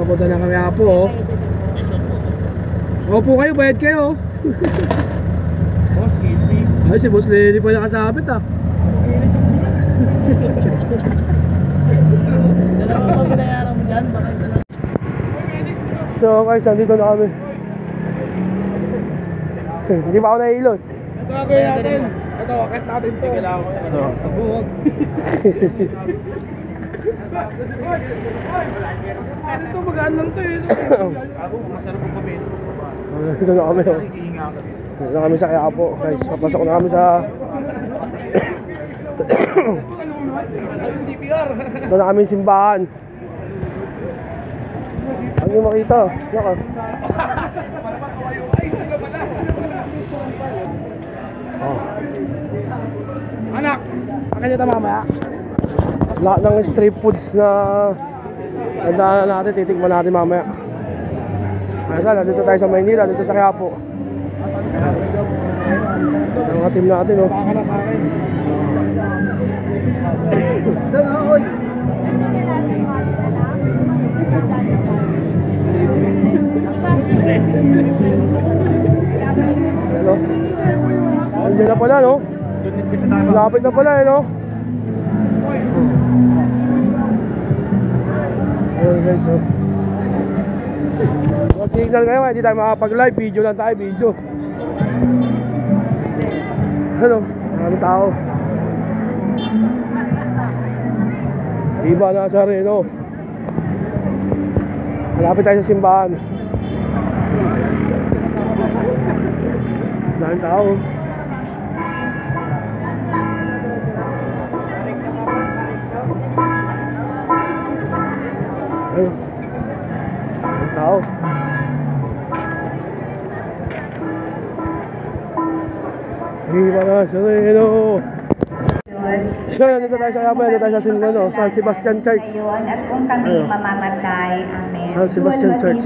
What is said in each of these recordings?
papunta na kami Apo, oh. Opo kayo, bayad kayo. Boss, Kitty. Ay, si Boss Lenny pa nakasabit, ah. Dalawa pa binayaran mo dyan, baka isa lang. So guys, nandito na kami. Hindi pa ako nahilot. Ito gagawin natin. Ito, akit natin to. Ito, pagbuwag. Ito, magaan lang to eh. Masarap ang pamilya. Nandito na kami, oh. Nandito na kami sa Quiapo, guys. Papasok na kami sa... Ito na kami simbahan. Ano yung makita? Yaka. Oh. Anak! Akin nyo ito mamaya. Lahat ng street foods na nandaan natin, titikman natin mamaya. Ayun, nandito tayo sa Maynila, dito sa Quiapo. Ang mga team natin, oh. Ano? Andiyan na pala, no? Lapit na pala, eh, no? Ayun, guys, oh. Signal kayo, hindi tayo makapag-live. Video lang tayo, video. Ano? Maraming tao. Iba na sa Reno. Malapit tayo sa simbahan. Maraming tao. Ayun. Maraming tao. Iba na sa Reno. So, nandito tayo sa Quiapo, nandito tayo sa San Sebastian Church. At kung kami mamamatay, amen. San Sebastian Church.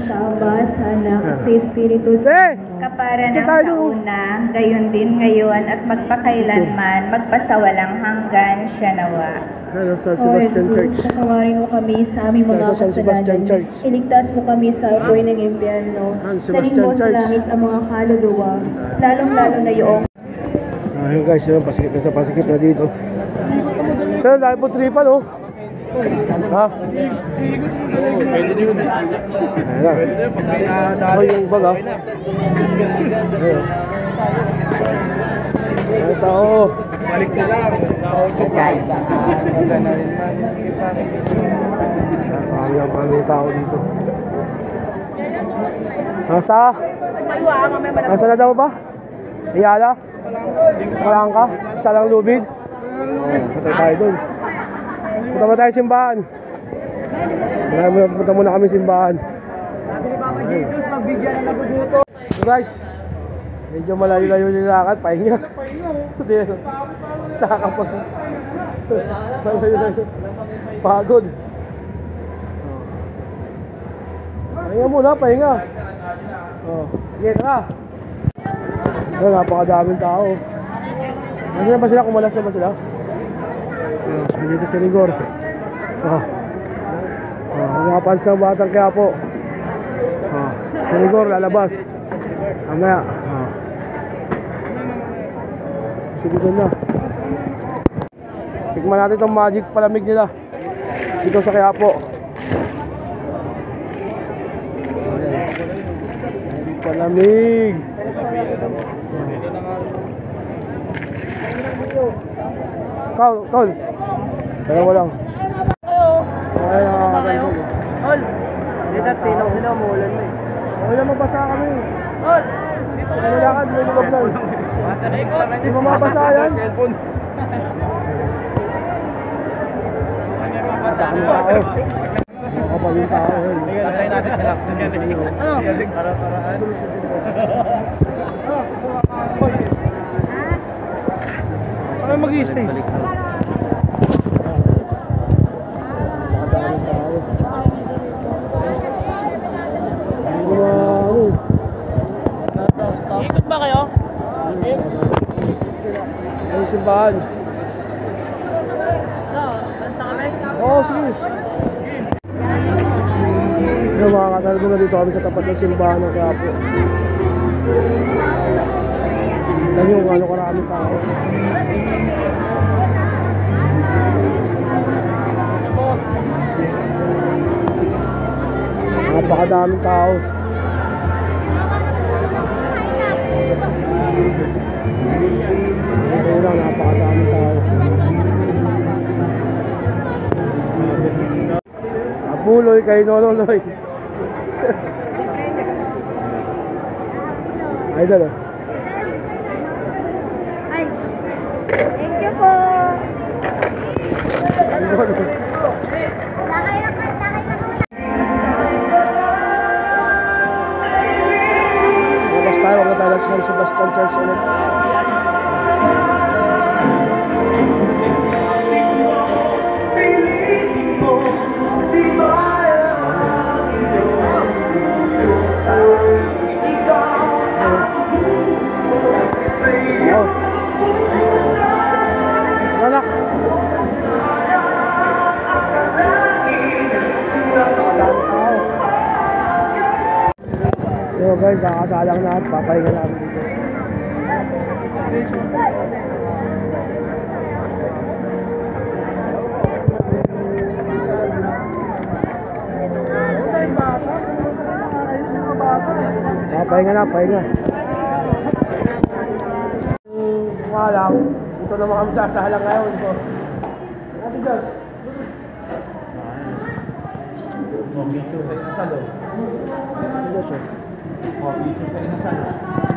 Kapara ng kauna, gayon din ngayon at magpakailanman, magpasawalang hanggan siya nawa. Ano, San Sebastian Church. Patawarin mo kami sa aming mga San Sebastian kasalanan. Church. Iligtas mo kami sa apoy ng impyerno. San Saling Sebastian mo sa Church. langit ang mga kaluluwa, lalong-lalo na yung Ayun guys, yun, pasikip na dito. Saan, dahil po tripan, oh. Ha? Pwede na yun. Ayan na. Oh, yung bag, ah. Ayun. Ayun, tao. Balik na lang. Maganda na rin man. Pamili tao dito. Nasa? Nasa na daw ba? Iyala? Palangka? Isa lang lubid? Patay tayo dun. Punta ba tayo simbahan? Punta muna kami simbahan. So guys, medyo malayo-layo yung lakad. Pahinga. Staka pa. Pagod. Pahinga muna, pahinga. Sige, tara. Napakadaming tao. Nasaan ba sila? Kumalas na ba sila? Dito si Rigor. Mga fans ng Batang Quiapo. Si Rigor lalabas. Mamaya. Sige na. Tikman natin itong magic palamig nila dito sa Quiapo. Palamig. Tol. Dalawa lang. Ay, nakakatayo. Tol! Dito at sinaw sila, umuulan na eh. Wala mabasa kami. Tol! Nalakad, may lubab lang. Di mo mabasa yan? Cellphone. Ang tao. Kapag yung tao. Tatay natin sila. Ano? Para-paraan. Saan kayo mag-i-stay? Ikot ba kayo? Ay, simbahan. Basta kami? Oo, sige. Lalo na dito kami sa tapat ng simbahan ng Quiapo. Tignan nyo kung ano karami tao. Napakadaming tao. Ito lang, napakadaming tao. Apuloy kay Nololoy. Idol oh. Ay, thank you po. Labas tayo, huwag na tayo sa San Sebastian Church ulit. Tao. Anak. Yo guys, kakasalang na at papahinga namin dito. Papahinga na, pahinga. Nga lang, ito naman kami sasalang ngayon. Ate Josh. Dito sa inasal. Ate Josh. Dito sa inasal.